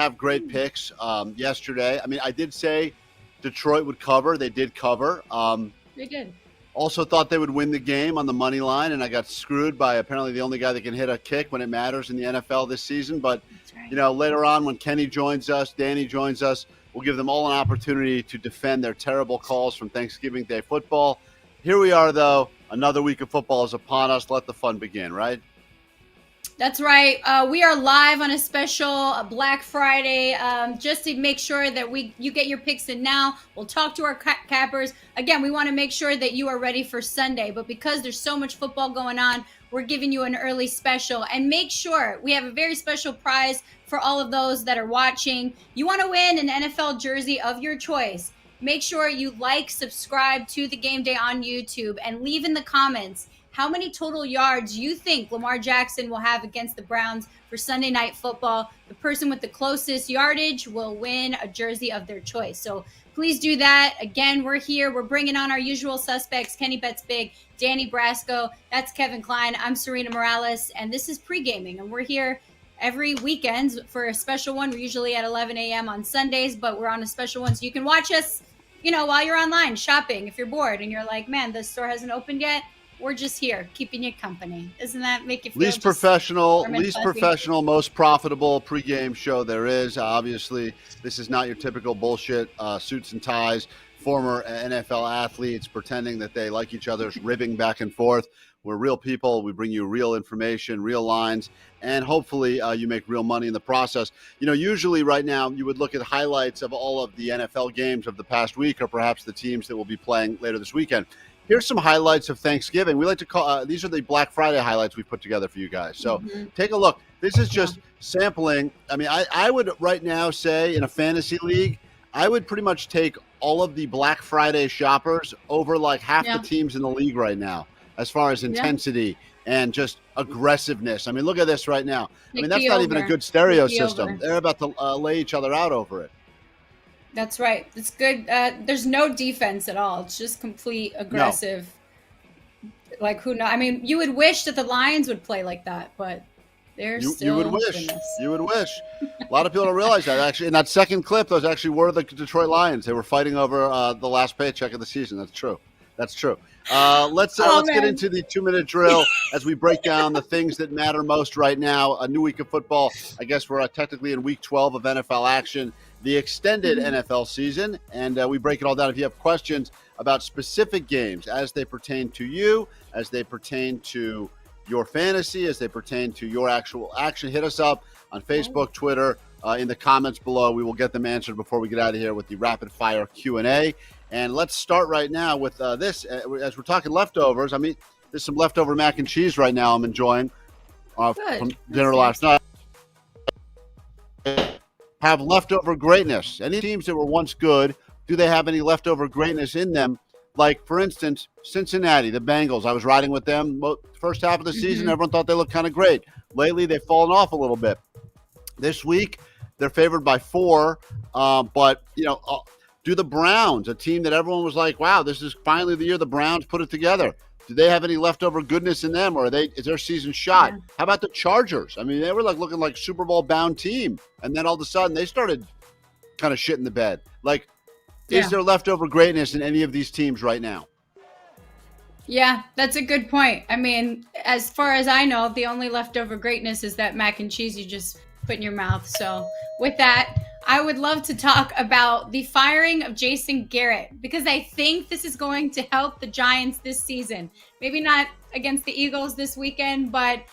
have great picks yesterday. I mean, I did say Detroit would cover. They did cover. They did. Also thought they would win the game on the money line, and I got screwed by apparently the only guy that can hit a kick when it matters in the NFL this season. But, right. Later on when Kenny joins us, Danny joins us, we'll give them all an opportunity to defend their terrible calls from Thanksgiving Day football. Here we are, though. Another week of football is upon us. Let the fun begin, right? That's right. We are live on a special Black Friday, just to make sure that you get your picks in now. We'll talk to our cappers. Again, we want to make sure that you are ready for Sunday, but because there's so much football going on, we're giving you an early special. And make sure we have a very special prize for all of those that are watching. You want to win an NFL jersey of your choice. Make sure you subscribe to the Game Day on YouTube, and leave in the comments how many total yards you think Lamar Jackson will have against the Browns for Sunday Night Football. The person with the closest yardage will win a jersey of their choice. So please do that. Again, we're here. We're bringing on our usual suspects, Kenny Bets Big, Danny Brasco. That's Kevin Klein. I'm Serena Morales, and this is Pregaming. And we're here every weekend for a special one. We're usually at 11 a.m. on Sundays, but we're on a special one. So you can watch us, while you're online shopping. If you're bored and you're like, man, the store hasn't opened yet, we're just here keeping you company. Doesn't that make you feel least professional, most profitable pregame show there is? Obviously, this is not your typical bullshit suits and ties, former NFL athletes pretending that they like each other's ribbing back and forth. We're real people. We bring you real information, real lines, and hopefully you make real money in the process. Usually right now you would look at highlights of all of the NFL games of the past week, or perhaps the teams that will be playing later this weekend. Here's some highlights of Thanksgiving. We like to call these are the Black Friday highlights we put together for you guys. So Take a look. This is just sampling. I mean, I would right now say in a fantasy league, I would pretty much take all of the Black Friday shoppers over like half the teams in the league right now, as far as intensity and just aggressiveness. I mean, look at this right now. I mean, that's not even a good stereo system. They're about to lay each other out over it. That's right. It's good. There's no defense at all. It's just complete aggressive. No. Like, who knows? I mean, you would wish that the Lions would play like that, but they're still. You would wish. You would wish. A lot of people don't realize that. Actually, in that second clip, those actually were the Detroit Lions. They were fighting over the last paycheck of the season. That's true. That's true. Let's get into the 2-minute drill as we break down the things that matter most right now. A new week of football. I guess we're technically in week 12 of NFL action, the extended NFL season, and we break it all down. If you have questions about specific games as they pertain to you, as they pertain to your fantasy, as they pertain to your actual action, hit us up on Facebook, Twitter, in the comments below. We will get them answered before we get out of here with the rapid fire Q&A. And let's start right now with this. As we're talking leftovers, I mean, there's some leftover mac and cheese right now I'm enjoying from dinner last night. Have leftover greatness. Any teams that were once good, do they have any leftover greatness in them? Like, for instance, Cincinnati, the Bengals. I was riding with them first half of the season. Everyone thought they looked kind of great. Lately, they've fallen off a little bit. This week, they're favored by 4. But, do the Browns, a team that everyone was like, wow, this is finally the year the Browns put it together. Do they have any leftover goodness in them, or is their season shot? Yeah. How about the Chargers? I mean, they were looking like Super Bowl bound team, and then all of a sudden they started kind of shit in the bed. Like, is there leftover greatness in any of these teams right now? Yeah, that's a good point. I mean, as far as I know, the only leftover greatness is that mac and cheese you just put in your mouth. So with that, I would love to talk about the firing of Jason Garrett, because I think this is going to help the Giants this season. Maybe not against the Eagles this weekend, but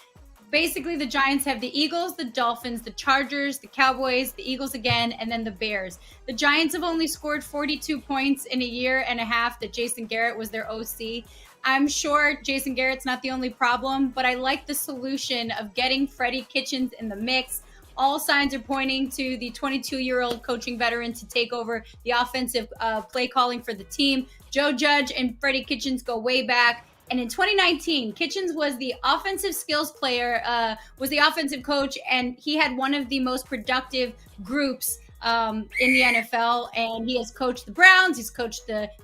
basically the Giants have the Eagles, the Dolphins, the Chargers, the Cowboys, the Eagles again, and then the Bears. The Giants have only scored 42 points in a year and a half that Jason Garrett was their OC. I'm sure Jason Garrett's not the only problem, but I like the solution of getting Freddie Kitchens in the mix. All signs are pointing to the 22-year-old coaching veteran to take over the offensive play calling for the team. Joe Judge and Freddie Kitchens go way back. And in 2019, Kitchens was the offensive skills player, was the offensive coach, and he had one of the most productive groups in the NFL. And he has coached the Browns.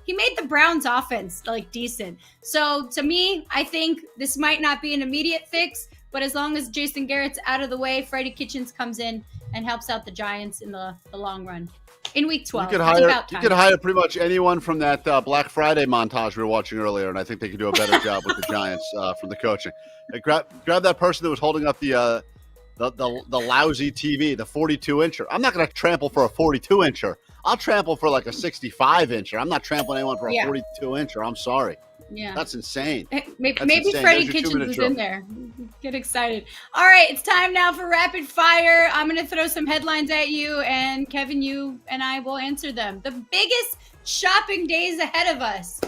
He made the Browns offense decent. So to me, I think this might not be an immediate fix, but as long as Jason Garrett's out of the way, Freddie Kitchens comes in, and helps out the Giants in the long run. In week 12, you could hire pretty much anyone from that Black Friday montage we were watching earlier, and I think they could do a better job with the Giants from the coaching. Grab that person that was holding up the lousy TV, the 42-incher. I'm not going to trample for a 42-incher. I'll trample for like a 65-incher. I'm not trampling anyone for a 42-incher. I'm sorry. Yeah, that's insane. Maybe Freddie Kitchens is in there. Get excited. All right, it's time now for rapid fire. I'm going to throw some headlines at you, and Kevin, you and I will answer them. The biggest shopping days ahead of us.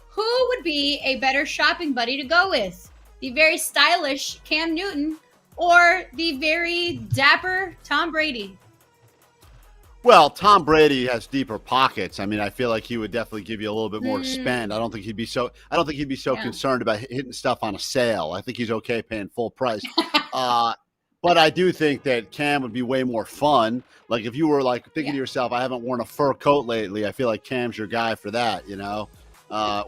Who would be a better shopping buddy to go with? The very stylish Cam Newton or the very dapper Tom Brady? Well, Tom Brady has deeper pockets. I mean, I feel like he would definitely give you a little bit more to spend. I don't think he'd be so concerned about hitting stuff on a sale. I think he's okay paying full price. But I do think that Cam would be way more fun. Like if you were like thinking to yourself, I haven't worn a fur coat lately, I feel like Cam's your guy for that,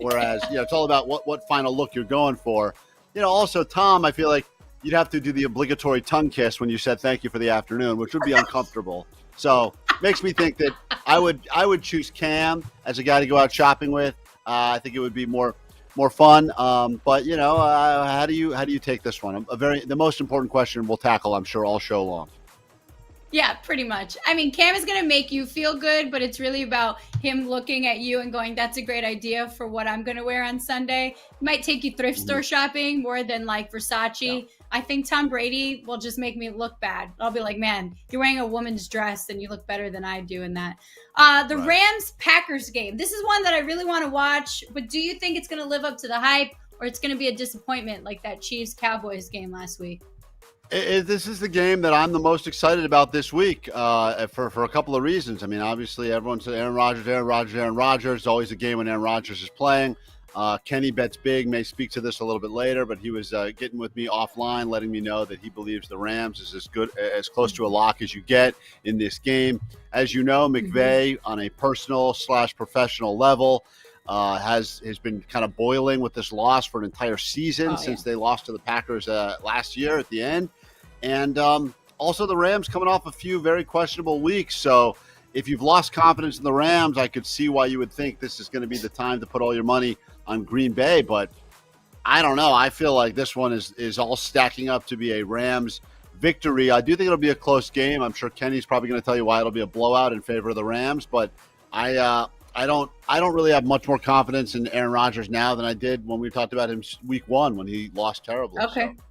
Whereas, it's all about what final look you're going for. Also Tom, I feel like you'd have to do the obligatory tongue kiss when you said thank you for the afternoon, which would be uncomfortable. So makes me think that I would choose Cam as a guy to go out shopping with. I think it would be more fun. But how do you take this one? The most important question we'll tackle, I'm sure, all show long. Yeah, pretty much. I mean, Cam is going to make you feel good, but it's really about him looking at you and going, that's a great idea for what I'm going to wear on Sunday. It might take you thrift store shopping more than like Versace. Yeah. I think Tom Brady will just make me look bad. I'll be like, man, you're wearing a woman's dress and you look better than I do in that. The Rams-Packers game. This is one that I really want to watch, but do you think it's going to live up to the hype or it's going to be a disappointment like that Chiefs-Cowboys game last week? This is the game that I'm the most excited about this week for a couple of reasons. I mean, obviously, everyone said Aaron Rodgers. It's always a game when Aaron Rodgers is playing. Kenny bets big, may speak to this a little bit later, but he was getting with me offline, letting me know that he believes the Rams is as close to a lock as you get in this game. As you know, McVay on a personal/professional level has been kind of boiling with this loss for an entire season since they lost to the Packers last year at the end. And also the Rams coming off a few very questionable weeks. So if you've lost confidence in the Rams, I could see why you would think this is going to be the time to put all your money on Green Bay. But I don't know. I feel like this one is all stacking up to be a Rams victory. I do think it'll be a close game. I'm sure Kenny's probably going to tell you why it'll be a blowout in favor of the Rams. But I don't really have much more confidence in Aaron Rodgers now than I did when we talked about him week 1 when he lost terribly. Okay. So.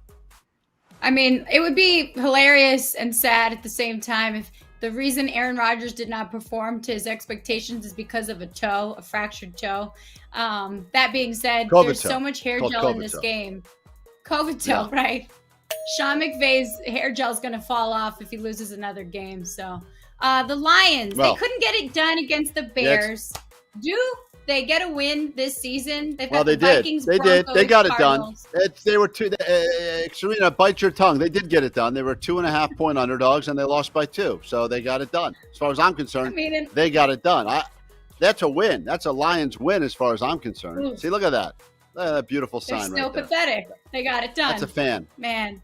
I mean, it would be hilarious and sad at the same time if the reason Aaron Rodgers did not perform to his expectations is because of a fractured toe. That being said, there's so much hair gel in this game. COVID toe, right? Sean McVay's hair gel is going to fall off if he loses another game. So the Lions, they couldn't get it done against the Bears. Do they get a win this season? They've got the Vikings, They did. They got it done. They were Serena, bite your tongue. They did get it done. They were 2.5-point underdogs, and they lost by 2. So they got it done. As far as I'm concerned, they got it done. That's a win. That's a Lions win as far as I'm concerned. Ooh. See, look at that. That beautiful sign right there. They're still pathetic. They got it done. That's a fan. Man.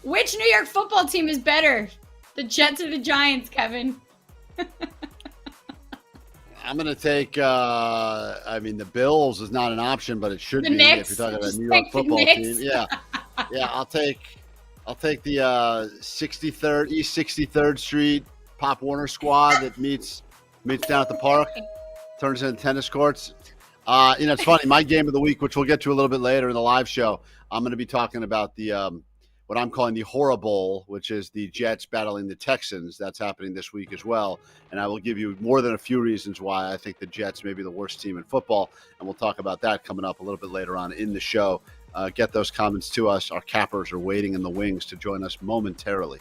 Which New York football team is better? The Jets or the Giants, Kevin? I'm going to take, the Bills is not an option, but it should be Knicks. if you're talking about a New York football team. Yeah. I'll take the 63rd, East 63rd Street Pop Warner squad that meets down at the park, turns into tennis courts. It's funny, my game of the week, which we'll get to a little bit later in the live show, I'm going to be talking about the what I'm calling the Horror Bowl, which is the Jets battling the Texans. That's happening this week as well. And I will give you more than a few reasons why I think the Jets may be the worst team in football. And we'll talk about that coming up a little bit later on in the show. Get those comments to us. Our cappers are waiting in the wings to join us momentarily.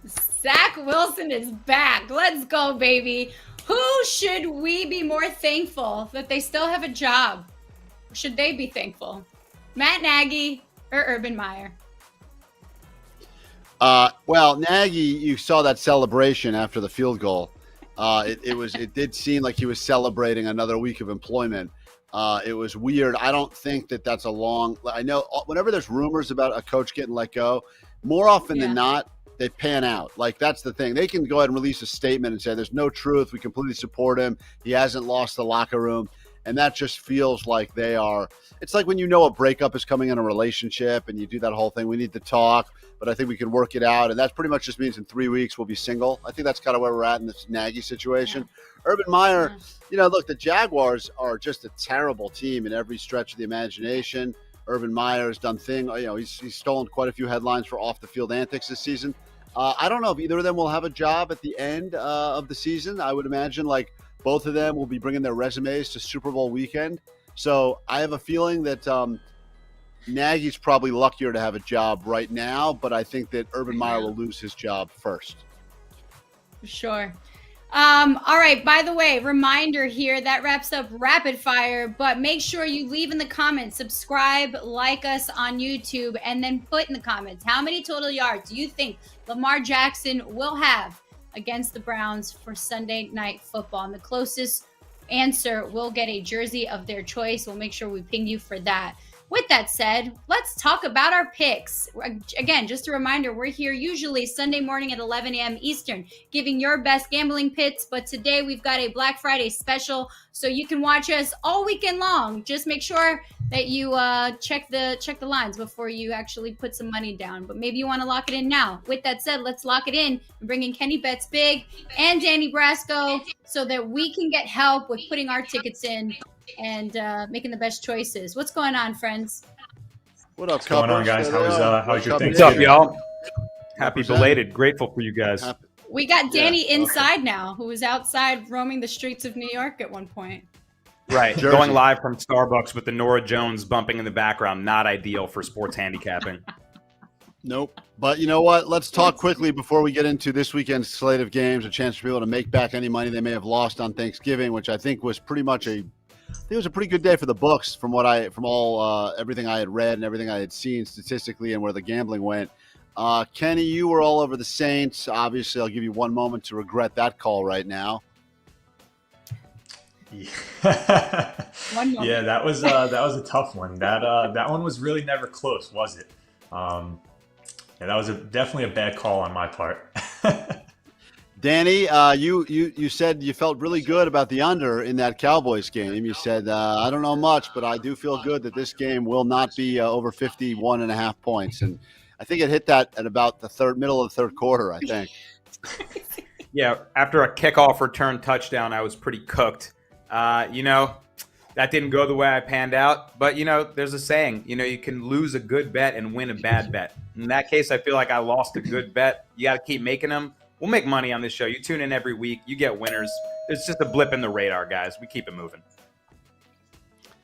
Zach Wilson is back. Let's go, baby. Who should we be more thankful that they still have a job? Or should they be thankful? Matt Nagy or Urban Meyer? Nagy, you saw that celebration after the field goal. It did seem like he was celebrating another week of employment. It was weird. I don't think that's I know whenever there's rumors about a coach getting let go, more often than not, they pan out. Like, that's the thing. They can go ahead and release a statement and say there's no truth. We completely support him. He hasn't lost the locker room. And that just feels like they are. It's like when you know a breakup is coming in a relationship and you do that whole thing. We need to talk, but I think we can work it out. And that pretty much just means in 3 weeks we'll be single. I think that's kind of where we're at in this Nagy situation. Yeah. Urban Meyer, look, the Jaguars are just a terrible team in every stretch of the imagination. Urban Meyer has done he's stolen quite a few headlines for off the field antics this season. I don't know if either of them will have a job at the end of the season. I would imagine like both of them will be bringing their resumes to Super Bowl weekend. So I have a feeling that Nagy's probably luckier to have a job right now, but I think that Urban Meyer will lose his job first. Sure. All right. By the way, reminder here, that wraps up Rapid Fire, but make sure you leave in the comments, subscribe, like us on YouTube, and then put in the comments, how many total yards do you think Lamar Jackson will have against the Browns for Sunday Night Football? And the closest answer will get a jersey of their choice. We'll make sure we ping you for that. With that said, let's talk about our picks. Again, just a reminder, we're here usually Sunday morning at 11 a.m. Eastern, giving your best gambling picks. But today we've got a Black Friday special, so you can watch us all weekend long. Just make sure that you check the lines before you actually put some money down. But maybe you want to lock it in now. With that said, let's lock it in and bring in Kenny Bets Big and Danny Brasco so that we can get help with putting our tickets in and making the best choices. What's going on, friends? What up, What's going on, guys? How's your Thanksgiving? What's up, y'all? Happy belated. Grateful for you guys. We got Danny inside now, who was outside roaming the streets of New York at one point. Right. Jersey. Going live from Starbucks with the Nora Jones bumping in the background. Not ideal for sports handicapping. Nope. But you know what? Let's talk quickly before we get into this weekend's slate of games, a chance for people to make back any money they may have lost on Thanksgiving, which I think was pretty much I think it was a pretty good day for the Bucs from everything I had read and everything I had seen statistically and where the gambling went. Kenny, you were all over the Saints. Obviously, I'll give you one moment to regret that call right now. Yeah, yeah, that was a tough one. That one was really never close, was it? Yeah, that was definitely a bad call on my part. Danny, you said you felt really good about the under in that Cowboys game. You said, I don't know much, but I do feel good that this game will not be over 51.5 points. And I think it hit that at about the middle of the third quarter, I think. Yeah, after a kickoff return touchdown, I was pretty cooked. That didn't go the way I panned out. But, there's a saying, you can lose a good bet and win a bad bet. In that case, I feel like I lost a good bet. You got to keep making them. We'll make money on this show. You tune in every week. You get winners. It's just a blip in the radar, guys. We keep it moving.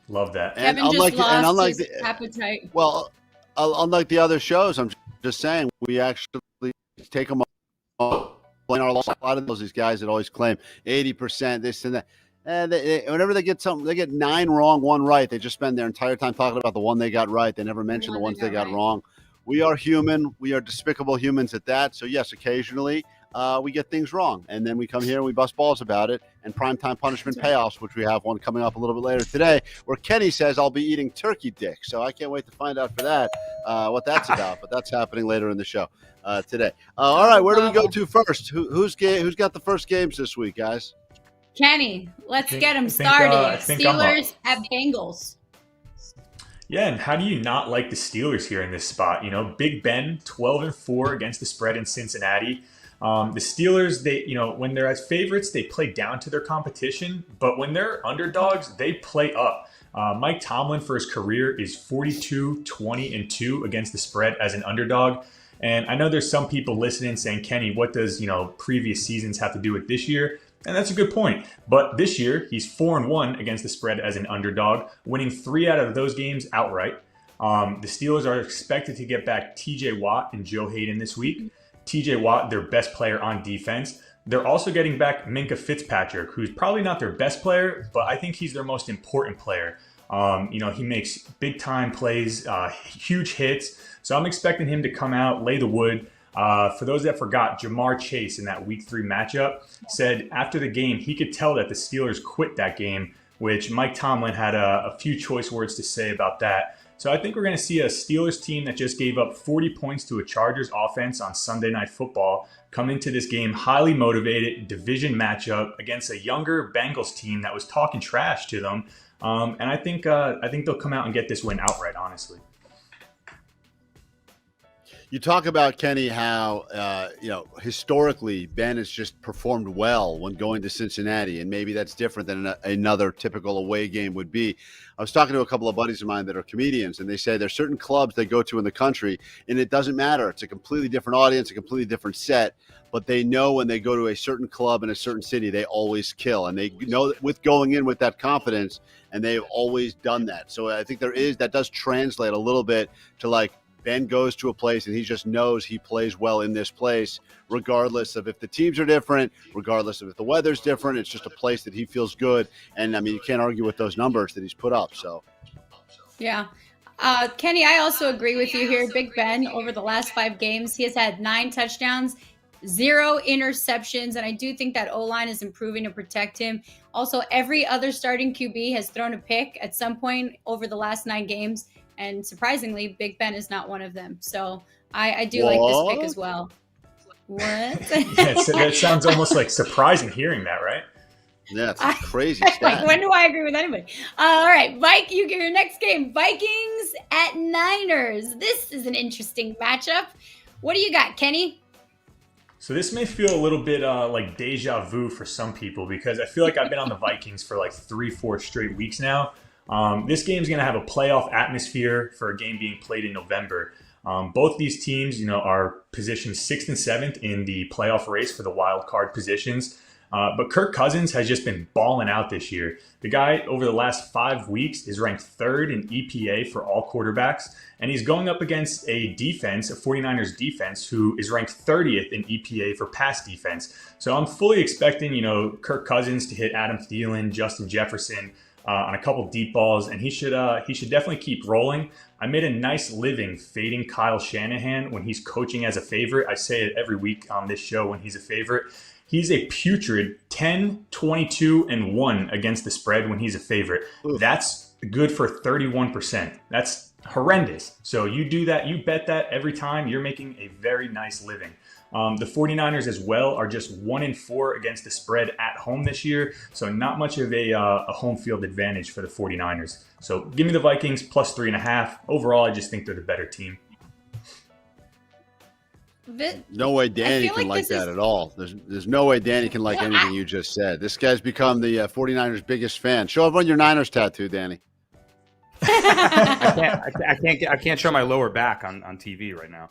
Love that. Kevin And just lost his appetite. Well, unlike the other shows, I'm just saying we actually take them all. A lot of these guys that always claim 80%, this and that. And whenever they get something, they get 9 wrong, 1 right. They just spend their entire time talking about the one they got right. They never mention the ones they got wrong. We are human. We are despicable humans at that. So, yes, occasionally we get things wrong. And then we come here and we bust balls about it. And primetime punishment payoffs, which we have one coming up a little bit later today, where Kenny says I'll be eating turkey dick. So I can't wait to find out for that what that's about. But that's happening later in the show today. All right, where do we go to first? Who's got the first games this week, guys? Kenny, let's get them started. Steelers at Bengals. Yeah, and how do you not like the Steelers here in this spot? Big Ben, 12-4 against the spread in Cincinnati. The Steelers, when they're as favorites, they play down to their competition, but when they're underdogs, they play up. Mike Tomlin for his career is 42-20-2 against the spread as an underdog. And I know there's some people listening saying, Kenny, what does, previous seasons have to do with this year? And that's a good point. But this year, he's 4-1 against the spread as an underdog, winning 3 out of those games outright. The Steelers are expected to get back TJ Watt and Joe Hayden this week. TJ Watt, their best player on defense. They're also getting back Minkah Fitzpatrick, who's probably not their best player, but I think he's their most important player. He makes big-time plays, huge hits. So I'm expecting him to come out, lay the wood. For those that forgot, Jamar Chase in that Week 3 matchup said after the game he could tell that the Steelers quit that game, which Mike Tomlin had a few choice words to say about that. So I think we're going to see a Steelers team that just gave up 40 points to a Chargers offense on Sunday Night Football come into this game highly motivated, division matchup against a younger Bengals team that was talking trash to them. And I think they'll come out and get this win outright, honestly. You talk about, Kenny, how historically Ben has just performed well when going to Cincinnati, and maybe that's different than another typical away game would be. I was talking to a couple of buddies of mine that are comedians, and they say there's certain clubs they go to in the country, and it doesn't matter. It's a completely different audience, a completely different set, but they know when they go to a certain club in a certain city, they always kill, and they know that with going in with that confidence, and they've always done that. So I think that does translate a little bit to like, Ben goes to a place and he just knows he plays well in this place, regardless of if the teams are different, regardless of if the weather's different. It's just a place that he feels good. And I mean, you can't argue with those numbers that he's put up. So, yeah. Kenny, I also agree with you here. Big Ben, over the last 5 games, he has had 9 touchdowns, 0 interceptions. And I do think that O-line is improving to protect him. Also, every other starting QB has thrown a pick at some point over the last 9 games. And surprisingly, Big Ben is not one of them. So I do like this pick as well. What? That sounds almost like surprising hearing that, right? Yeah, it's a crazy stat. Like, when do I agree with anybody? All right, Mike, you get your next game. Vikings at Niners. This is an interesting matchup. What do you got, Kenny? So this may feel a little bit like deja vu for some people because I feel like I've been on the Vikings for like 3-4 straight weeks now. This game's going to have a playoff atmosphere for a game being played in November. Both these teams, are positioned 6th and 7th in the playoff race for the wild card positions. But Kirk Cousins has just been balling out this year. The guy over the last 5 weeks is ranked 3rd in EPA for all quarterbacks. And he's going up against a 49ers defense, who is ranked 30th in EPA for pass defense. So I'm fully expecting, Kirk Cousins to hit Adam Thielen, Justin Jefferson, on a couple deep balls, and he should definitely keep rolling. I made a nice living fading Kyle Shanahan when he's coaching as a favorite. I say it every week on this show when he's a favorite. He's a putrid 10, 22, and 1 against the spread when he's a favorite. Ooh. That's good for 31%. That's horrendous. So you do that, you bet that every time, you're making a very nice living. The 49ers as well are just 1-4 against the spread at home this year. So not much of a home field advantage for the 49ers. So give me the Vikings plus 3.5. Overall, I just think they're the better team. No way Danny can like that at all. There's no way Danny can like anything you just said. This guy's become the 49ers biggest fan. Show everyone your Niners tattoo, Danny. I can't show my lower back on TV right now.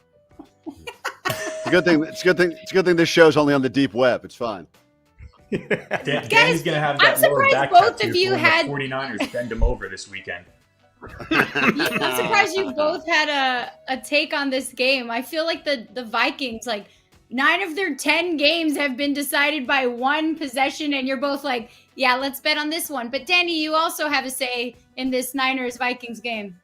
It's a good thing. It's a good thing this show's only on the deep web. It's fine. Danny's gonna have that lower back both tattoo of you had the 49ers bend him over this weekend. I'm surprised you both had a take on this game. I feel like the Vikings, like 9 of their 10 games have been decided by 1 possession, and you're both like, yeah, let's bet on this one. But Danny, you also have a say in this Niners-Vikings game.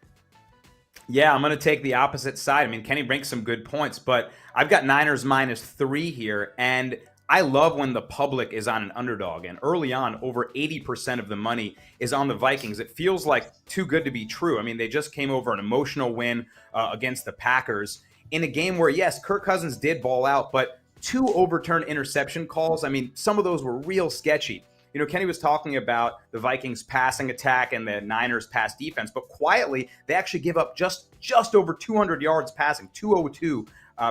Yeah, I'm going to take the opposite side. I mean, Kenny brings some good points, but I've got Niners -3 here, and I love when the public is on an underdog. And early on, over 80% of the money is on the Vikings. It feels like too good to be true. I mean, they just came over an emotional win against the Packers in a game where, yes, Kirk Cousins did ball out, but 2 overturned interception calls. I mean, some of those were real sketchy. Kenny was talking about the Vikings passing attack and the Niners pass defense, but quietly, they actually give up just over 200 yards passing, 202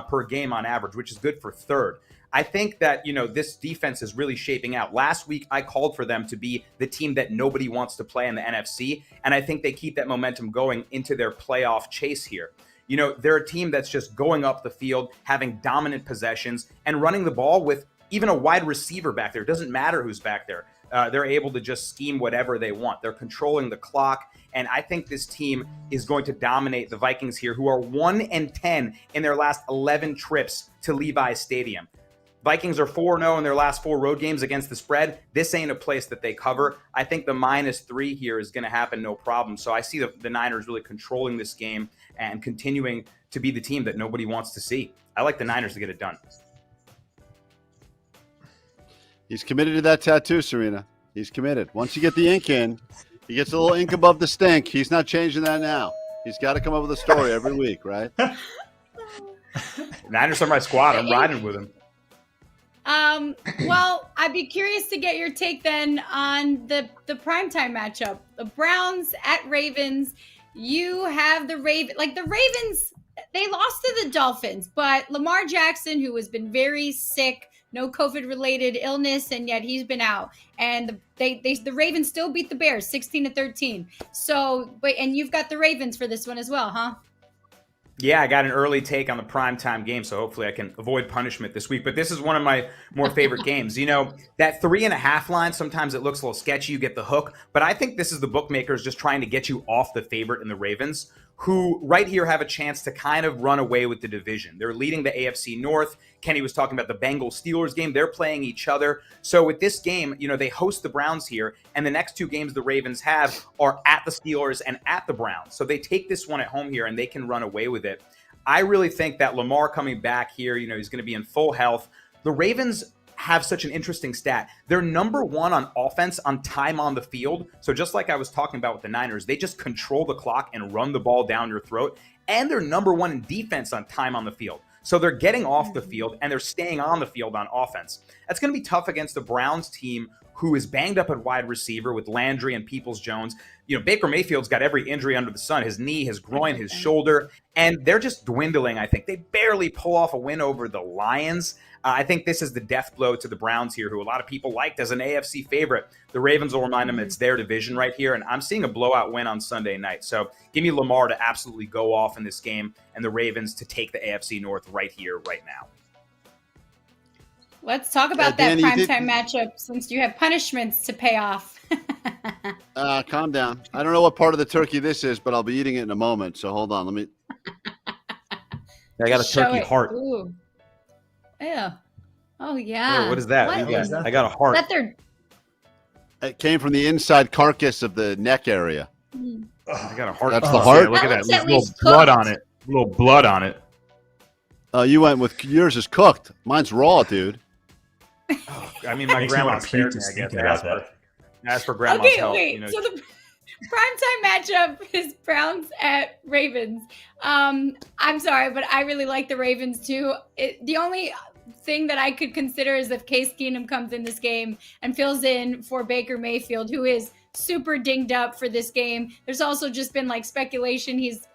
per game on average, which is good for 3rd. I think that, this defense is really shaping out. Last week, I called for them to be the team that nobody wants to play in the NFC, and I think they keep that momentum going into their playoff chase here. They're a team that's just going up the field, having dominant possessions, and running the ball with even a wide receiver back there. It doesn't matter who's back there. They're able to just scheme whatever they want. They're controlling the clock, and I think this team is going to dominate the Vikings here, who are 1-10 in their last 11 trips to Levi's Stadium. Vikings are 4-0 in their last 4 road games against the spread. This ain't a place that they cover. I think the -3 here is going to happen no problem. So I see the Niners really controlling this game and continuing to be the team that nobody wants to see. I like the Niners to get it done. He's committed to that tattoo, Serena. He's committed. Once you get the ink in, he gets a little ink above the stink. He's not changing that now. He's got to come up with a story every week, right? Niners are my squad. I'm riding with him. Well, I'd be curious to get your take then on the primetime matchup. The Browns at Ravens. You have the Ravens, they lost to the Dolphins, but Lamar Jackson, who has been very sick, no COVID-related illness, and yet he's been out. And the Ravens still beat the Bears 16-13. So, and you've got the Ravens for this one as well, huh? Yeah, I got an early take on the primetime game, so hopefully I can avoid punishment this week. But this is one of my more favorite games. You know, that 3.5 line, sometimes it looks a little sketchy. You get the hook. But I think this is the bookmakers just trying to get you off the favorite in the Ravens, who right here have a chance to kind of run away with the division. They're leading the AFC North. Kenny was talking about the Bengals-Steelers game. They're playing each other. So with this game, you know, they host the Browns here, and the next 2 games the Ravens have are at the Steelers and at the Browns. So they take this one at home here, and they can run away with it. I really think that Lamar coming back here, you know, he's going to be in full health. The Ravens have such an interesting stat. They're number 1 on offense on time on the field. So just like I was talking about with the Niners, they just control the clock and run the ball down your throat. And they're number 1 in defense on time on the field. So they're getting off the field and they're staying on the field on offense. That's going to be tough against the Browns team, who is banged up at wide receiver with Landry and Peoples-Jones. You know, Baker Mayfield's got every injury under the sun, his knee, his groin, his shoulder, and they're just dwindling, I think. They barely pull off a win over the Lions. I think this is the death blow to the Browns here, who a lot of people liked as an AFC favorite. The Ravens will remind them it's their division right here, and I'm seeing a blowout win on Sunday night. So give me Lamar to absolutely go off in this game and the Ravens to take the AFC North right here, right now. Let's talk about that primetime matchup since you have punishments to pay off. Calm down. I don't know what part of the turkey this is, but I'll be eating it in a moment. So hold on. Let me. I got a turkey heart. Ooh. Yeah. Oh, yeah. What is that? What? I got a heart. It came from the inside carcass of the neck area. I got a heart. That's the heart? Look at that. There's Little blood on it. Little blood on it. You went with yours is cooked. Mine's raw, dude. I mean, my grandma spared me, I guess. As for grandma's health. Wait. You know, So the primetime matchup is Browns at Ravens. I'm sorry, but I really like the Ravens too. The only thing that I could consider is if Case Keenum comes in this game and fills in for Baker Mayfield, who is super dinged up for this game. There's also just been like speculation. He's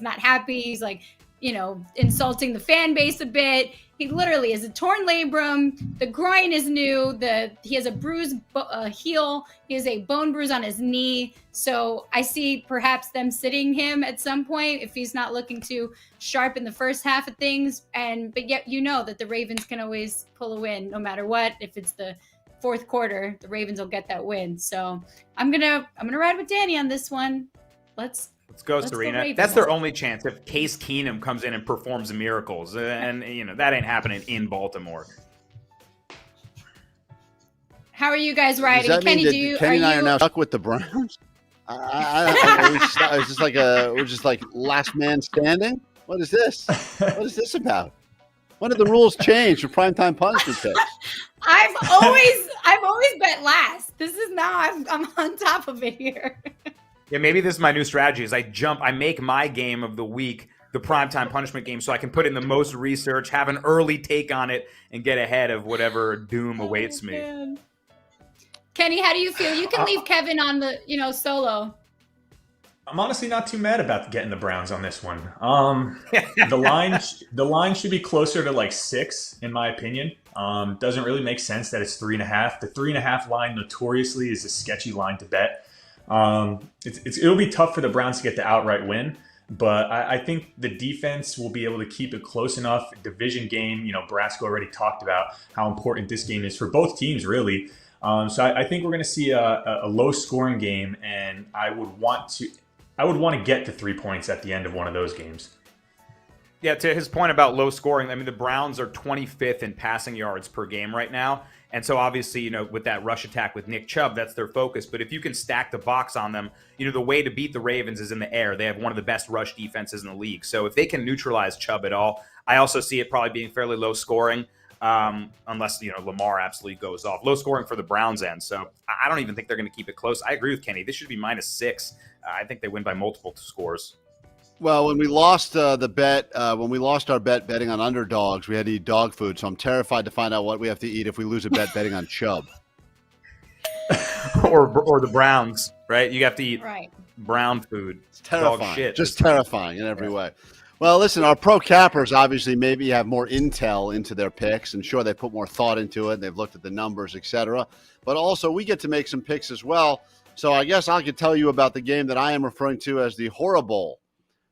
not happy. He's like, you know, insulting the fan base a bit. He literally has a torn labrum. The groin is new. He has a bruised heel. He has a bone bruise on his knee. So I see perhaps them sitting him at some point if he's not looking too sharp in the first half of things. But yet you know that the Ravens can always pull a win no matter what. If it's the fourth quarter, the Ravens will get that win. So I'm gonna ride with Danny on this one. Let's go, Serena. That's their only chance if Case Keenum comes in and performs miracles. And, you know, that ain't happening in Baltimore. How are you guys riding? Does that Kenny, mean that Kenny and I are now stuck with the Browns? We're just like last man standing? What is this? What is this about? When did the rules change for primetime punishment picks? I've always bet last. This is now I'm on top of it here. Yeah, maybe this is my new strategy. Is I make my game of the week the primetime punishment game, so I can put in the most research, have an early take on it, and get ahead of whatever doom awaits me. Man. Kenny, how do you feel? You can leave Kevin on the solo. I'm honestly not too mad about getting the Browns on this one. The line should be closer to like 6, in my opinion. Doesn't really make sense that it's 3.5. The 3.5 line notoriously is a sketchy line to bet. It'll be tough for the Browns to get the outright win, but I think the defense will be able to keep it close enough. Division game, Brasco already talked about how important this game is for both teams, really. So I think we're going to see a low-scoring game, and I would want to get to 3 points at the end of one of those games. Yeah, to his point about low scoring, I mean, the Browns are 25th in passing yards per game right now. And so obviously, with that rush attack with Nick Chubb, that's their focus. But if you can stack the box on them, the way to beat the Ravens is in the air. They have one of the best rush defenses in the league. So if they can neutralize Chubb at all, I also see it probably being fairly low scoring, unless, Lamar absolutely goes off. Low scoring for the Browns end. So I don't even think they're going to keep it close. I agree with Kenny. This should be -6. I think they win by multiple scores. Well, when we lost the bet, when we lost our bet betting on underdogs, we had to eat dog food. So I'm terrified to find out what we have to eat if we lose a bet betting on Chubb. or the Browns, right? You have to eat Right. brown food. It's terrifying. Dog shit. Just terrifying in every way. Well, listen, our pro cappers obviously maybe have more intel into their picks, and sure, they put more thought into it. They've looked at the numbers, etc. But also, we get to make some picks as well. So I guess I could tell you about the game that I am referring to as the Horrible.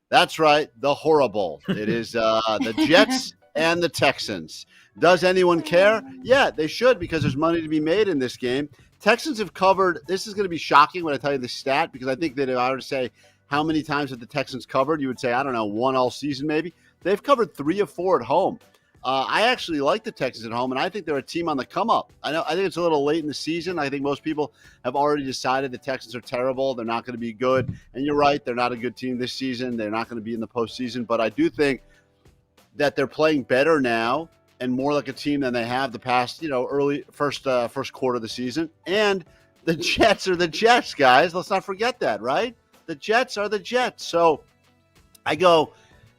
That's right, the Horrible. It is the Jets and the Texans. Does anyone care? Yeah, they should, because there's money to be made in this game. Texans have covered. This is going to be shocking when I tell you this stat, because I think that if I were to say how many times have the Texans covered, you would say, I don't know, one all season maybe. They've covered 3 of 4 at home. I actually like the Texans at home, and I think they're a team on the come up. I think it's a little late in the season. I think most people have already decided the Texans are terrible. They're not going to be good. And you're right, they're not a good team this season. They're not going to be in the postseason. But I do think that they're playing better now and more like a team than they have the past, early first quarter of the season. And the Jets are the Jets, guys. Let's not forget that, right? The Jets are the Jets. So I go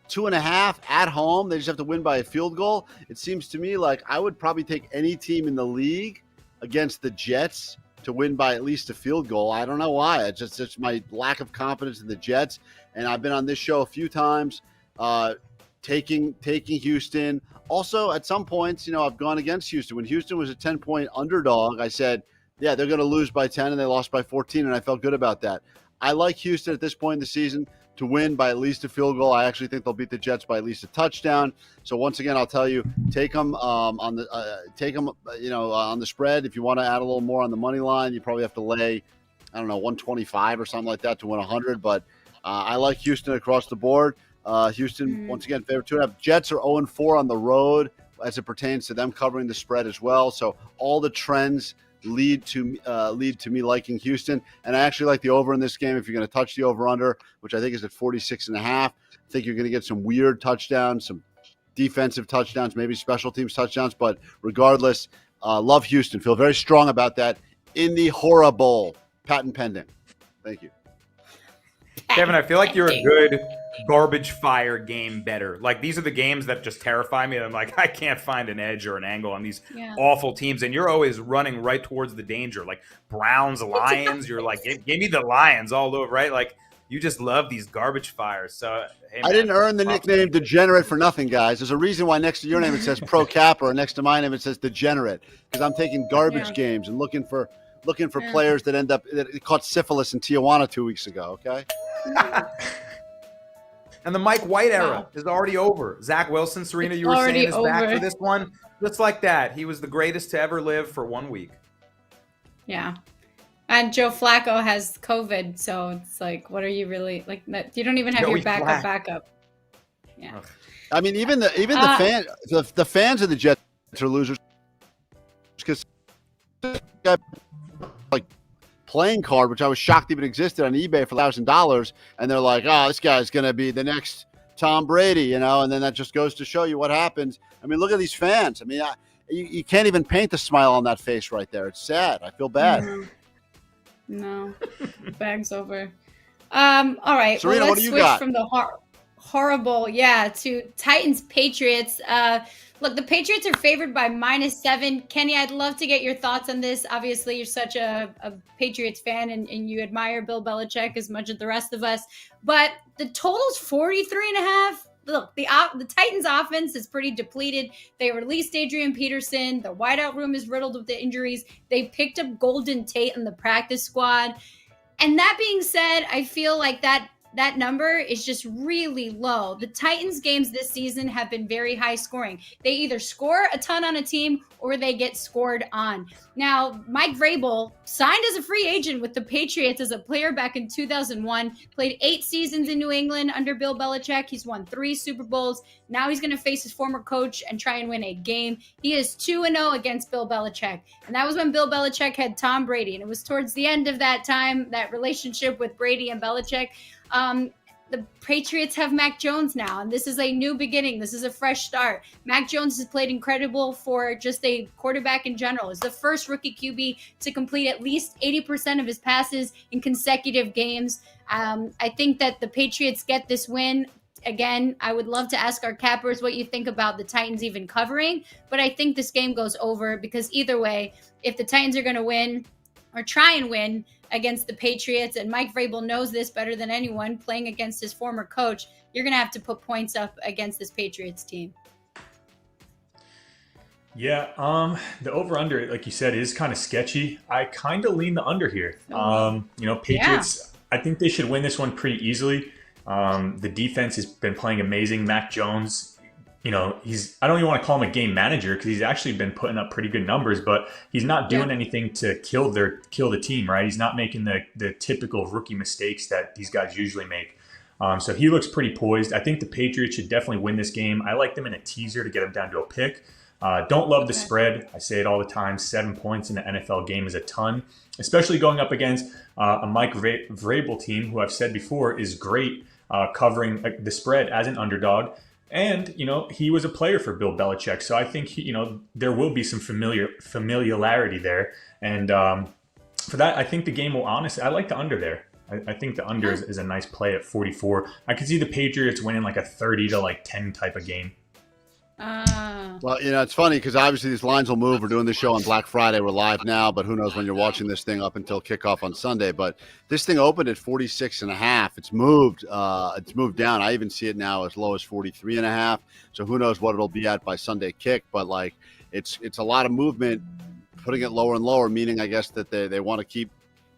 2.5 at home. They just have to win by a field goal. It seems to me like I would probably take any team in the league against the Jets to win by at least a field goal. I don't know why. It's just my lack of confidence in the Jets. And I've been on this show a few times taking Houston. Also, at some points, I've gone against Houston. When Houston was a 10-point underdog, I said, yeah, they're going to lose by 10, and they lost by 14, and I felt good about that. I like Houston at this point in the season to win by at least a field goal. I actually think they'll beat the Jets by at least a touchdown. So once again, I'll tell you, take them on the spread. If you want to add a little more on the money line, you probably have to lay, 125 or something like that to win 100. But I like Houston across the board. Houston, once again, favorite 2.5. Jets are 0-4 on the road as it pertains to them covering the spread as well. So all the trends lead to me liking Houston, and I actually like the over in this game. If you're going to touch the over under, which I think is at 46.5, I think you're going to get some weird touchdowns, some defensive touchdowns, maybe special teams touchdowns. But regardless, love Houston. Feel very strong about that in the Horrible. Patent pending. Thank you, Kevin. I feel like you're a good garbage fire game better. Like, these are the games that just terrify me. I'm like, I can't find an edge or an angle on these awful teams, and you're always running right towards the danger. Like Browns, Lions, you're like, give me the Lions all over, right? Like, you just love these garbage fires. So hey, man, I didn't earn the nickname Degenerate for nothing, guys. There's a reason why next to your name it says Pro Capper, and next to my name it says Degenerate, because I'm taking garbage games and looking for players that caught syphilis in Tijuana 2 weeks ago. Okay. And the Mike White era is already over. Zach Wilson, Serena, you were saying is back for this one. Just like that. He was the greatest to ever live for 1 week. Yeah. And Joe Flacco has COVID, so it's like, what are you really like? You don't even have your backup. Yeah. Ugh. I mean, even the fans of the Jets are losers because like playing card, which I was shocked even existed on eBay for $1,000, and they're like, "Oh, this guy's going to be the next Tom Brady," and then that just goes to show you what happens. I mean, look at these fans. I mean, you can't even paint the smile on that face right there. It's sad. I feel bad. No, bag's over. All right, Serena, let's what do you switch got? from the horrible, to Titans Patriots. Look, the Patriots are favored by -7. Kenny, I'd love to get your thoughts on this. Obviously, you're such a Patriots fan and you admire Bill Belichick as much as the rest of us. But the total's 43.5. Look, the Titans offense is pretty depleted. They released Adrian Peterson. The wideout room is riddled with the injuries. They picked up Golden Tate in the practice squad. And that being said, I feel like that number is just really low. The Titans games this season have been very high scoring. They either score a ton on a team or they get scored on. Now, Mike Vrabel signed as a free agent with the Patriots as a player back in 2001, played 8 seasons in New England under Bill Belichick. He's won 3 Super Bowls. Now he's going to face his former coach and try and win a game. He is 2-0 against Bill Belichick. And that was when Bill Belichick had Tom Brady. And it was towards the end of that time, that relationship with Brady and Belichick. the Patriots have Mac Jones now, and this is a new beginning. This is a fresh start. Mac Jones has played incredible for just a quarterback in general. He's the first rookie QB to complete at least 80% of his passes in consecutive games. I think that the Patriots get this win. Again, I would love to ask our cappers what you think about the Titans even covering, but I think this game goes over because either way, if the Titans are going to win or try and win against the Patriots, and Mike Vrabel knows this better than anyone, playing against his former coach, you're going to have to put points up against this Patriots team. Yeah, the over-under, like you said, is kind of sketchy. I kind of lean the under here. Patriots, I think they should win this one pretty easily. The defense has been playing amazing. Mac Jones, I don't even want to call him a game manager because he's actually been putting up pretty good numbers, but he's not doing anything to kill the team, right? He's not making the typical rookie mistakes that these guys usually make. So he looks pretty poised. I think the Patriots should definitely win this game. I like them in a teaser to get them down to a pick. Don't love the spread. I say it all the time. 7 points in the NFL game is a ton, especially going up against a Mike Vrabel team who I've said before is great covering the spread as an underdog. And, he was a player for Bill Belichick. So I think, there will be some familiarity there. And for that, I think the game will honestly, I like the under there. I think the under is a nice play at 44. I could see the Patriots winning like a 30-10 type of game. Well, it's funny because obviously these lines will move. We're doing this show on Black Friday. We're live now, but who knows when you're watching this thing up until kickoff on Sunday. But this thing opened at 46.5. It's moved. It's moved down. I even see it now as low as 43.5. So who knows what it'll be at by Sunday kick. But it's a lot of movement, putting it lower and lower, meaning I guess that they want to keep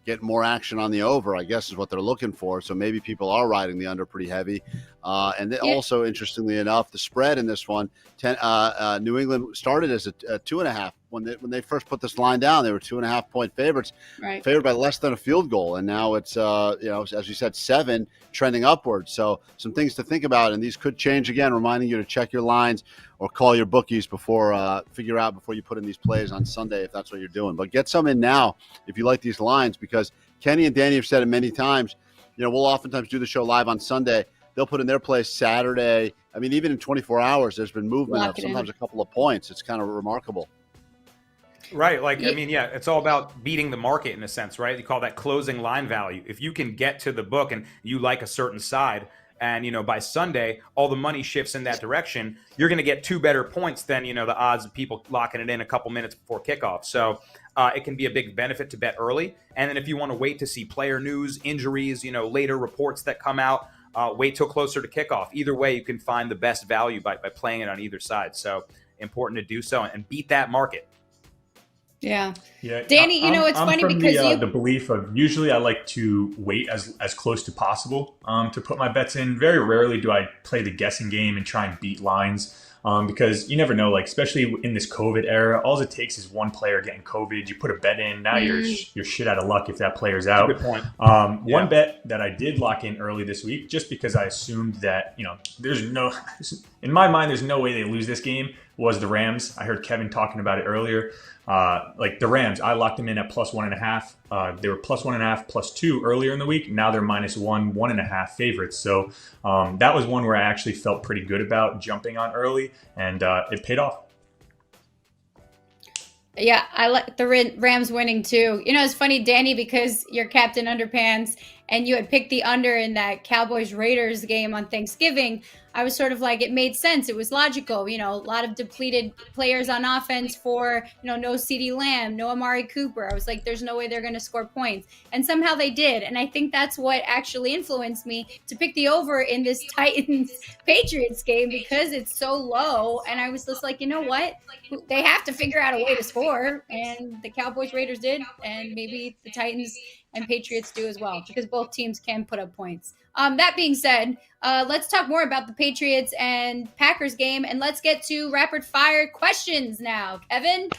getting more action on the over, I guess is what they're looking for. So maybe people are riding the under pretty heavy. Also, interestingly enough, the spread in this one, New England started as a 2.5. When they first put this line down, they were 2.5 point favorites, favored by less than a field goal. And now it's, as you said, 7 trending upwards. So some things to think about. And these could change again, reminding you to check your lines or call your bookies before you put in these plays on Sunday, if that's what you're doing. But get some in now if you like these lines, because Kenny and Danny have said it many times. We'll oftentimes do the show live on Sunday. They'll put in their plays Saturday. I mean, even in 24 hours, there's been movement of sometimes a couple of points. It's kind of remarkable. Right. It's all about beating the market in a sense, right? You call that closing line value. If you can get to the book and you like a certain side, and, by Sunday, all the money shifts in that direction, you're going to get 2 better points than, the odds of people locking it in a couple minutes before kickoff. So it can be a big benefit to bet early. And then if you want to wait to see player news, injuries, later reports that come out, wait till closer to kickoff. Either way, you can find the best value by playing it on either side. So important to do so and beat that market. Yeah. Danny, it's I'm funny from because the belief of usually I like to wait as close to possible to put my bets in. Very rarely do I play the guessing game and try and beat lines. Because you never know, especially in this COVID era, all it takes is one player getting COVID. You put a bet in, now you're shit out of luck if that player's out. Good point. One bet that I did lock in early this week, just because I assumed that, in my mind, there's no way they lose this game, was the Rams. I heard Kevin talking about it earlier. The Rams, I locked them in at +1.5. They were +1.5, +2 earlier in the week. Now they're -1, 1.5 favorites. So that was one where I actually felt pretty good about jumping on early, and it paid off. Yeah, I like the Rams winning too. It's funny, Danny, because you're Captain Underpants and you had picked the under in that Cowboys-Raiders game on Thanksgiving. I was sort of like, it made sense. It was logical. A lot of depleted players on offense for, no CeeDee Lamb, no Amari Cooper. I was like, there's no way they're going to score points. And somehow they did. And I think that's what actually influenced me to pick the over in this Titans-Patriots game because it's so low. And I was just like, you know what? They have to figure out a way to score. And the Cowboys-Raiders did. And maybe the Titans and Patriots do as well, because both teams can put up points. That being said, let's talk more about the Patriots and Packers game, and let's get to rapid fire questions now. Kevin?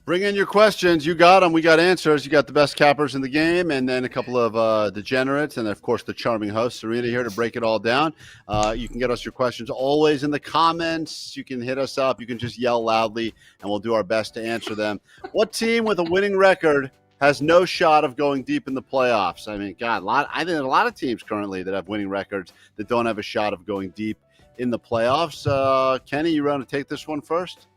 Bring in your questions. You got them. We got answers. You got the best cappers in the game, and then a couple of degenerates, and of course the charming host, Serena, here to break it all down. You can get us your questions always in the comments. You can hit us up. You can just yell loudly, and we'll do our best to answer them. What team with a winning record has no shot of going deep in the playoffs. I mean, God, I think there's a lot of teams currently that have winning records that don't have a shot of going deep in the playoffs. Kenny, you want to take this one first?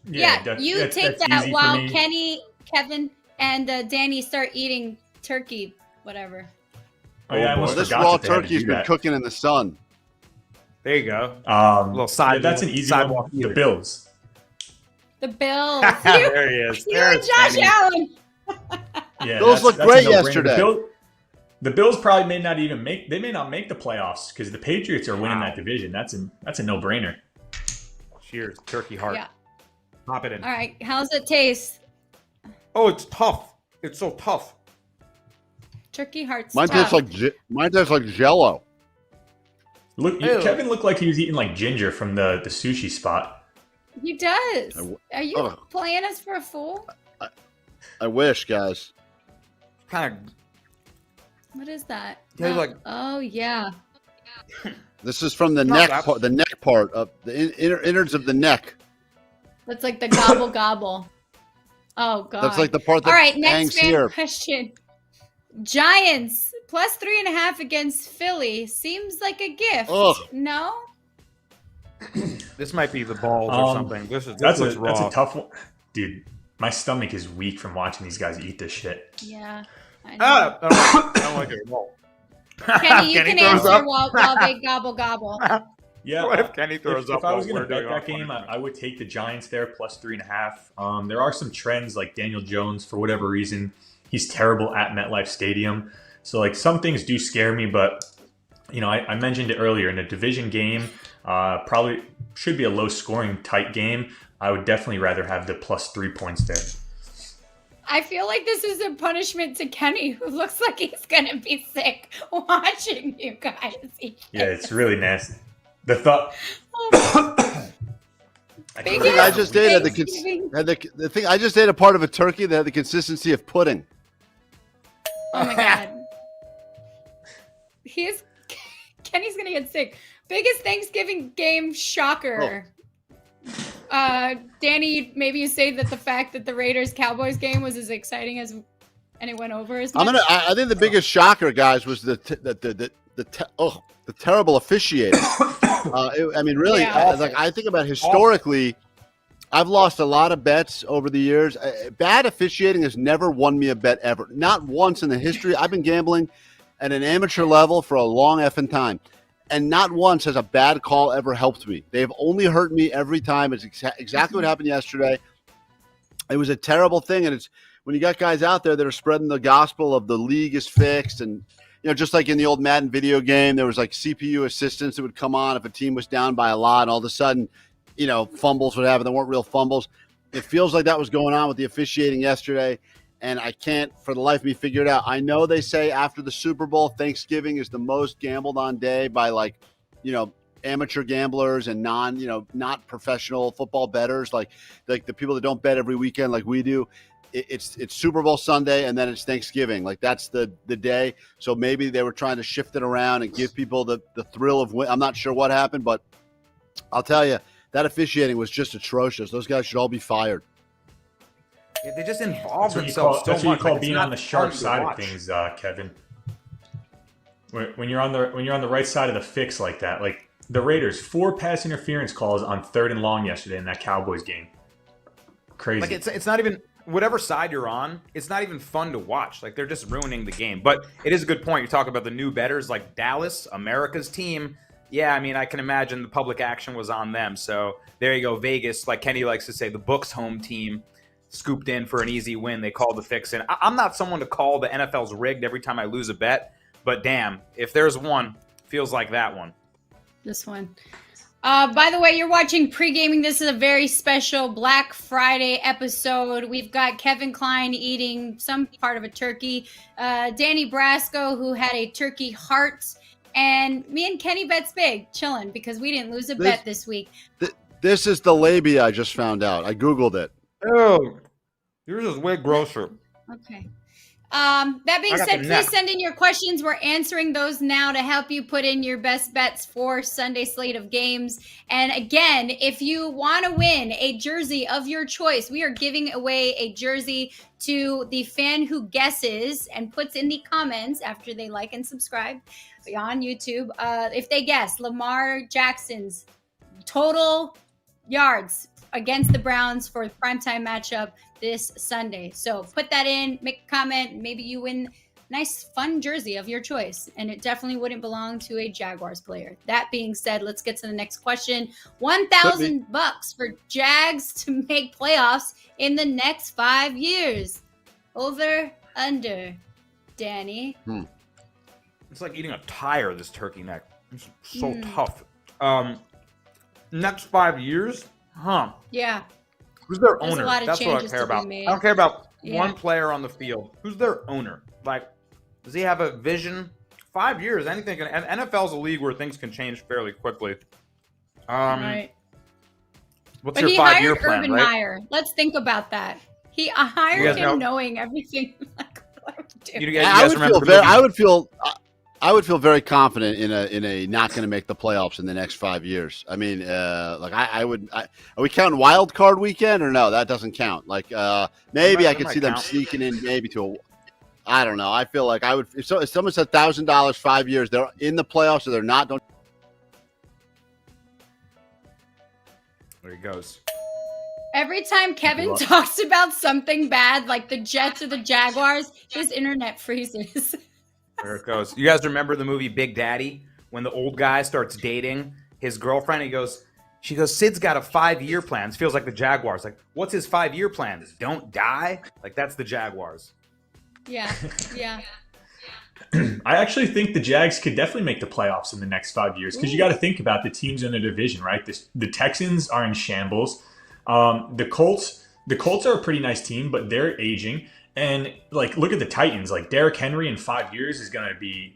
Yeah, you take that easy while for me. Kenny, Kevin, and Danny start eating turkey, whatever. Oh, yeah, I almost This forgot raw that they had to turkey's do been that. cooking in the sun. There you go. Little side- that's an easy sidewalk one. The eater. Bills. The Bills. There he is. You There's and Josh Kenny. Allen. Yeah, Bills looked a great no-brainer. yesterday. The Bills probably may not make the playoffs because the Patriots are winning Wow. that division. That's a no-brainer. Cheers, turkey heart. Yeah. Pop it in. All right. How's it taste? Oh, it's tough. It's so tough. Turkey hearts. Mine tastes like Jello. Look, Ew. Kevin looked like he was eating like ginger from the sushi spot. He does. Are you Ugh. playing us for a fool? I wish, guys. Kind What is that? Tastes like- Oh yeah. This is from the Not neck that- part, the neck part of the innards of the neck. That's like the gobble gobble. Oh god. That's like the part that All right, hangs next fan here. question. Giants plus 3.5 against Philly seems like a gift. Ugh. No? of. This might be the balls or something. This That's looks a raw. tough one, dude. My stomach is weak from watching these guys eat this shit. Yeah. I know. I don't like it at all. Kenny, you can throws answer up. while they gobble gobble. Yeah. What if Kenny throws up If I was while going to we're bet doing that our game, funny I would take the Giants there plus 3.5. There are some trends like Daniel Jones, for whatever reason, he's terrible at MetLife Stadium. So like some things do scare me, but you know, I mentioned it earlier in a division game, probably should be a low scoring tight game. I would definitely rather have the plus 3 points there. I feel like this is a punishment to Kenny, who looks like he's gonna be sick watching you guys eat. Yeah, it's really nasty. The thought. The thing I just ate had the thing I just ate a part of a turkey that had the consistency of pudding. Oh my god. Kenny's gonna get sick. Biggest Thanksgiving game shocker. Danny, maybe you say that the fact that the Raiders Cowboys game was as exciting as, and it went over as much. I think the biggest shocker, guys, was the terrible officiating. I mean, really, Yeah. like I think about historically, I've lost a lot of bets over the years. Bad officiating has never won me a bet ever. Not once in the history. I've been gambling at an amateur level for a long effing time. And not once has a bad call ever helped me. They've only hurt me every time. It's exactly what happened yesterday. It was a terrible thing. And it's when you got guys out there that are spreading the gospel of the league is fixed. And, you know, just like in the old Madden video game, there was like CPU assistants that would come on if a team was down by a lot. And all of a sudden, you know, fumbles would happen. There weren't real fumbles. It feels like that was going on with the officiating yesterday. And I can't, for the life of me, figure it out. I know they say after the Super Bowl, Thanksgiving is the most gambled on day by, like, you know, amateur gamblers and not professional football bettors, like the people that don't bet every weekend like we do. It's Super Bowl Sunday and then it's Thanksgiving. Like that's the day. So maybe they were trying to shift it around and give people the thrill of win. I'm not sure what happened, but I'll tell you, that officiating was just atrocious. Those guys should all be fired. Yeah, they just involve That's what themselves so you much. call Like, it's being not on the sharp fun to side of watch. things, Kevin. When you're on the right side of the fix like that, like the Raiders, 4 pass interference calls on 3rd and long yesterday in that Cowboys game. Crazy. Like it's not even whatever side you're on. It's not even fun to watch. Like they're just ruining the game. But it is a good point. You talk about the new bettors like Dallas, America's team. Yeah, I mean, I can imagine the public action was on them. So there you go, Vegas. Like Kenny likes to say, the Bucs home team scooped in for an easy win. They called the fix in. I'm not someone to call the NFL's rigged every time I lose a bet, but damn, if there's one, feels like that one. This one. By the way, you're watching Pregaming. This is a very special Black Friday episode. We've got Kevin Klein eating some part of a turkey, Danny Brasco, who had a turkey heart, and me and Kenny Bets Big chilling because we didn't lose a bet this week. This is the labia I just found out. I Googled it. Oh, yours is way grosser. Okay. That being I got said, them please next. send in your questions. We're answering those now to help you put in your best bets for Sunday slate of games. And again, if you want to win a jersey of your choice, we are giving away a jersey to the fan who guesses and puts in the comments after they like and subscribe on YouTube. If they guess Lamar Jackson's total yards against the Browns for the primetime matchup this Sunday. So put that in, make a comment. Maybe you win nice, fun jersey of your choice. And it definitely wouldn't belong to a Jaguars player. That being said, let's get to the next question. $1,000 for Jags to make playoffs in the next 5 years. Over, under. Danny. It's like eating a tire, this turkey neck. It's so tough. Next 5 years? Huh. Yeah. Who's their There's owner? a lot of That's what I changes care to be about. made. I don't care about Yeah. one player on the field. Who's their owner? Like, does he have a vision? 5 years, anything can. And NFL's a league where things can change fairly quickly. Right. What's But your he 5 year hired plan, Urban right? Meyer. Let's think about that. He You hired guys him know- knowing everything. Like, what do we do? You I guys would remember feel the very, movie? I would feel very confident in a not going to make the playoffs in the next 5 years. I mean, like I would. Are we counting wild card weekend or no? That doesn't count. Like maybe That I could might see them count. sneaking in maybe to a. I don't know. I feel like I would. If someone said $1,000 5 years, they're in the playoffs or they're not. Don't. There he goes. Every time Kevin talks about something bad, like the Jets or the Jaguars, his internet freezes. There it goes. You guys remember the movie Big Daddy? When the old guy starts dating his girlfriend, she goes, Sid's got a 5-year plan. It feels like the Jaguars. Like, what's his 5-year plan? Don't die? Like, that's the Jaguars. Yeah, yeah. I actually think the Jags could definitely make the playoffs in the next 5 years because you got to think about the teams in the division, right? The Texans are in shambles. The Colts are a pretty nice team, but they're aging. And like, look at the Titans. Like Derrick Henry in 5 years is going to be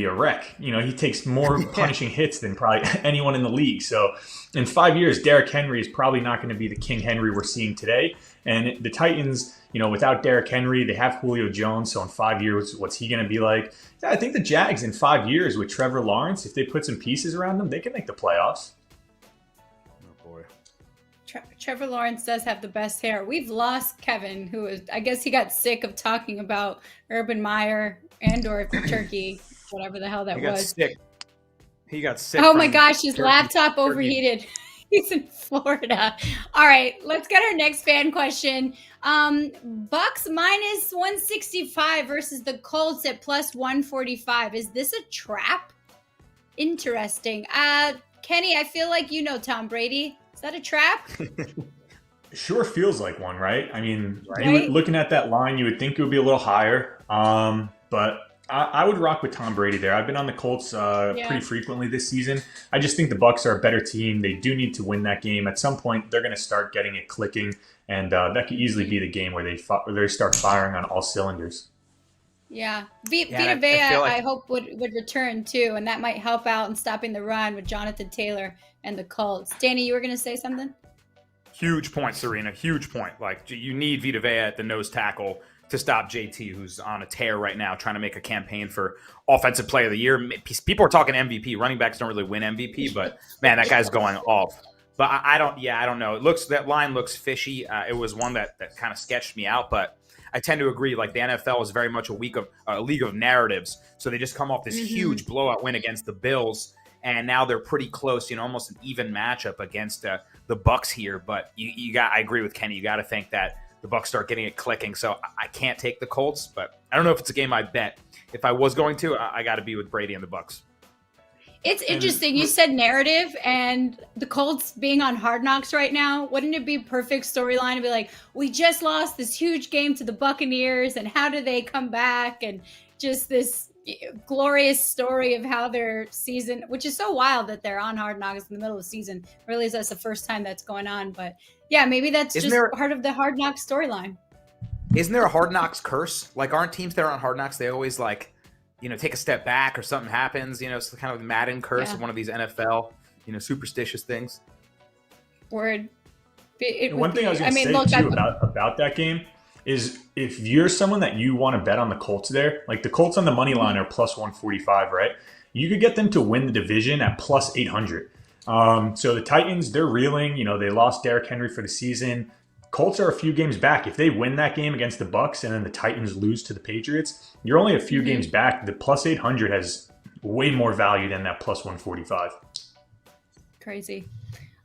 a wreck. You know, he takes more punishing hits than probably anyone in the league. So in 5 years, Derrick Henry is probably not going to be the King Henry we're seeing today. And the Titans, you know, without Derrick Henry, they have Julio Jones. So in 5 years, what's he going to be like? Yeah, I think the Jags in 5 years with Trevor Lawrence, if they put some pieces around them, they can make the playoffs. Oh, boy. Trevor Lawrence does have the best hair. We've lost Kevin, who is, I guess he got sick of talking about Urban Meyer or Turkey, whatever the hell that He got was. sick. He got sick. Oh my from gosh, his turkey. laptop overheated. He's in Florida. All right, let's get our next fan question. Bucs minus 165 versus the Colts at plus 145. Is this a trap? Interesting. Kenny, I feel like you know Tom Brady. Is that a trap? Sure feels like one, right? I mean, Right? looking at that line, you would think it would be a little higher. But I would rock with Tom Brady there. I've been on the Colts pretty frequently this season. I just think the Bucs are a better team. They do need to win that game. At some point, they're going to start getting it clicking, and that could easily be the game where they start firing on all cylinders. Yeah. Yeah, Vita I Vea, feel like- I hope would return too, and that might help out in stopping the run with Jonathan Taylor and the Colts. Danny, you were going to say something? Huge point, Serena. Huge point. Like, you need Vita Vea at the nose tackle to stop JT, who's on a tear right now, trying to make a campaign for Offensive Player of the Year. People are talking MVP. Running backs don't really win MVP, but man, that guy's going off. But I don't know. That line looks fishy. It was one that kind of sketched me out, but I tend to agree. Like, the NFL is very much a league of narratives. So they just come off this huge blowout win against the Bills, and now they're pretty close. You know, almost an even matchup against the Bucs here. But I agree with Kenny. You got to think that the Bucs start getting it clicking. So I can't take the Colts, but I don't know if it's a game I bet. If I was going to, I got to be with Brady and the Bucs. It's interesting. You said narrative, and the Colts being on Hard Knocks right now. Wouldn't it be a perfect storyline to be like, we just lost this huge game to the Buccaneers, and how do they come back? And just this glorious story of how their season, which is so wild that they're on Hard Knocks in the middle of the season. I realize that's the first time that's going on, but yeah, maybe that's part of the Hard Knocks storyline. Isn't there a Hard Knocks curse? Like, aren't teams that are on Hard Knocks, they always take a step back or something happens, it's kind of the Madden curse of one of these NFL, superstitious things. Word. One thing I was going to say too about that game is if you're someone that you want to bet on the Colts there, like the Colts on the money line are plus 145, right? You could get them to win the division at plus 800. So the Titans, they're reeling. They lost Derrick Henry for the season. Colts are a few games back. If they win that game against the Bucs and then the Titans lose to the Patriots, you're only a few games back. The plus 800 has way more value than that plus 145. Crazy.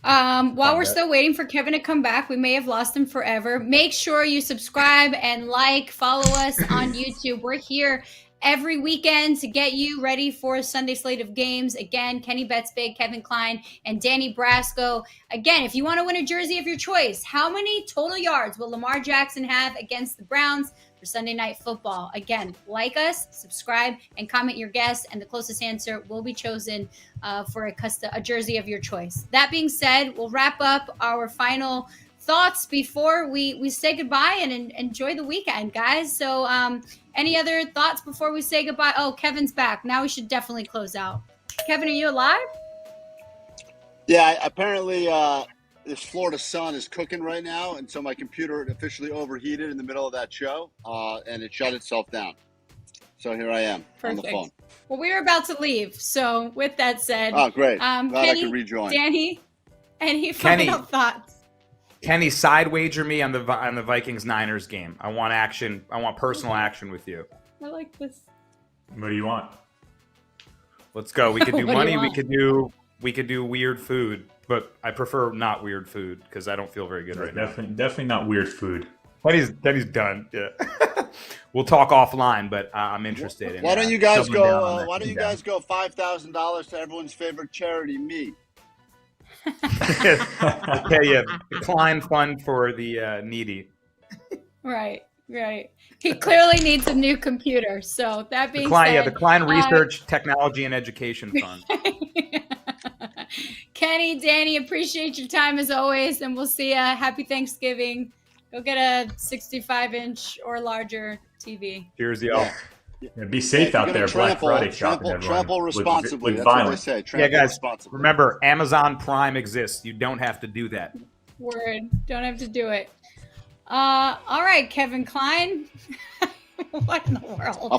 While we're still waiting for Kevin to come back, we may have lost him forever. Make sure you subscribe and follow us on YouTube. We're here every weekend to get you ready for a Sunday slate of games. Again, Kenny Bets Big, Kevin Klein, and Danny Brasco. Again, if you want to win a jersey of your choice, how many total yards will Lamar Jackson have against the Browns for Sunday Night Football? Again, like us, subscribe, and comment your guess, and the closest answer will be chosen for a jersey of your choice. That being said, we'll wrap up our final thoughts before we say goodbye and enjoy the weekend, guys. So any other thoughts before we say goodbye? Oh, Kevin's back. Now we should definitely close out. Kevin, are you alive? Yeah, apparently this Florida sun is cooking right now, and so my computer officially overheated in the middle of that show, and it shut itself down. So here I am on the phone. Well, we were about to leave, so with that said, oh great, glad Kenny, I could rejoin. Danny, any final thoughts? Kenny, side wager me on the Vikings Niners game. I want action. I want personal action with you. I like this. What do you want? Let's go. We could do What do money. you We could do weird food, but I prefer not weird food because I don't feel very good right now. Definitely not weird food. Kenny's done. Yeah. We'll talk offline, but I'm interested in. Why don't you guys go? Why don't you guys go $5,000 to everyone's favorite charity, me? Okay, yeah, the Klein Fund for the needy. Right. He clearly needs a new computer. So that being said, the Klein Research, Technology, and Education Fund. Kenny, Danny, appreciate your time as always, and we'll see ya. Happy Thanksgiving. Go get a 65-inch or larger TV. Cheers, y'all. Yeah, be safe out there, Black Friday shopping. Trample responsibly. That's violent. what they say. Yeah, guys, responsibly. remember, Amazon Prime exists. You don't have to do that. Word. Don't have to do it. All right, Kevin Klein. What in the world?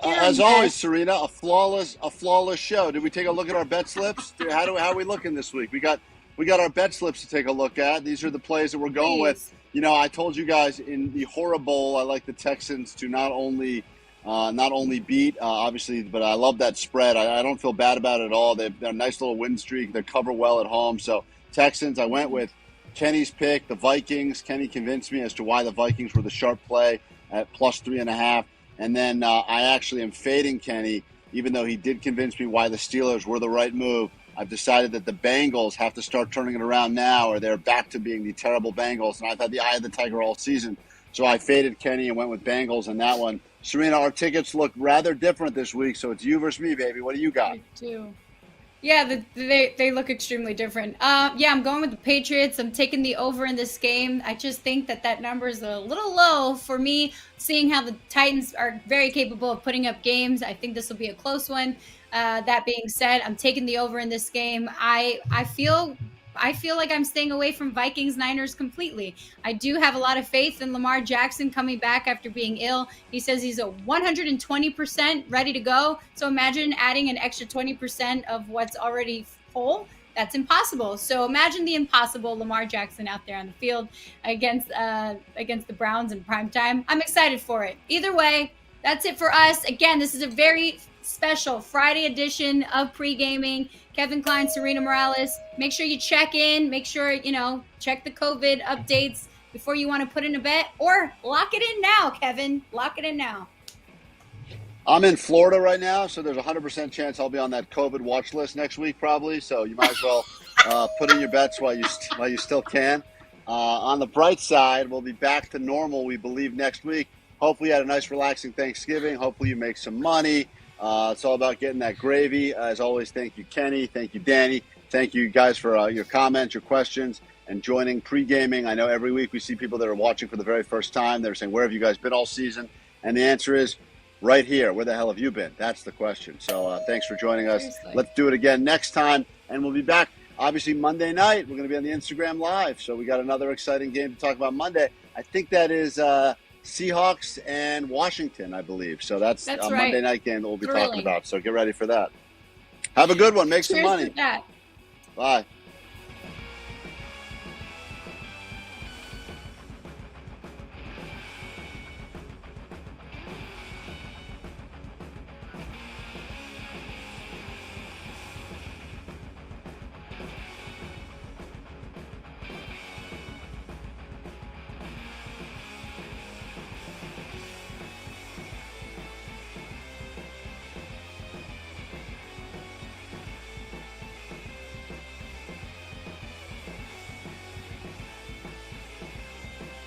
As always, Serena, a flawless show. Did we take a look at our bet slips? How are we looking this week? We got our bet slips to take a look at. These are the plays that we're going with. I told you guys in the Horror Bowl, I like the Texans to not only beat, obviously, but I love that spread. I don't feel bad about it at all. They're a nice little win streak. They cover well at home. So Texans, I went with Kenny's pick, the Vikings. Kenny convinced me as to why the Vikings were the sharp play at plus 3.5. And then I actually am fading Kenny, even though he did convince me why the Steelers were the right move. I've decided that the Bengals have to start turning it around now, or they're back to being the terrible Bengals. And I've had the eye of the tiger all season. So I faded Kenny and went with Bengals in that one. Serena, our tickets look rather different this week, so it's you versus me, baby. What do you got? I do. Yeah, they look extremely different. Yeah, I'm going with the Patriots. I'm taking the over in this game. I just think that number is a little low for me, seeing how the Titans are very capable of putting up games. I think this will be a close one. That being said, I'm taking the over in this game. I feel like I'm staying away from Vikings Niners completely. I do have a lot of faith in Lamar Jackson coming back after being ill. He says he's a 120% ready to go. So imagine adding an extra 20% of what's already whole. That's impossible. So imagine the impossible Lamar Jackson out there on the field against the Browns in primetime. I'm excited for it. Either way, that's it for us. Again, this is a very special Friday edition of Pregaming. Kevin Klein, Serena Morales. Make sure you check in. Make sure, check the COVID updates before you want to put in a bet, or lock it in now, Kevin. Lock it in now. I'm in Florida right now, so there's a 100% chance I'll be on that COVID watch list next week probably. So you might as well put in your bets while you still can. On the bright side, we'll be back to normal, we believe, next week. Hopefully you had a nice, relaxing Thanksgiving. Hopefully you make some money. It's all about getting that gravy. As always, thank you, Kenny. Thank you, Danny. Thank you guys for your comments, your questions, and joining Pregaming. I know every week we see people that are watching for the very first time. They're saying, where have you guys been all season? And the answer is right here. Where the hell have you been? That's the question. So thanks for joining us. Seriously. Let's do it again next time. And we'll be back, obviously, Monday night. We're going to be on the Instagram Live. So we got another exciting game to talk about Monday. I think that is Seahawks and Washington, I believe. So that's a That's Monday right. night game that we'll be Thrilling. talking about. So get ready for that. Have a good one. Make some Cheers money. to that. Bye.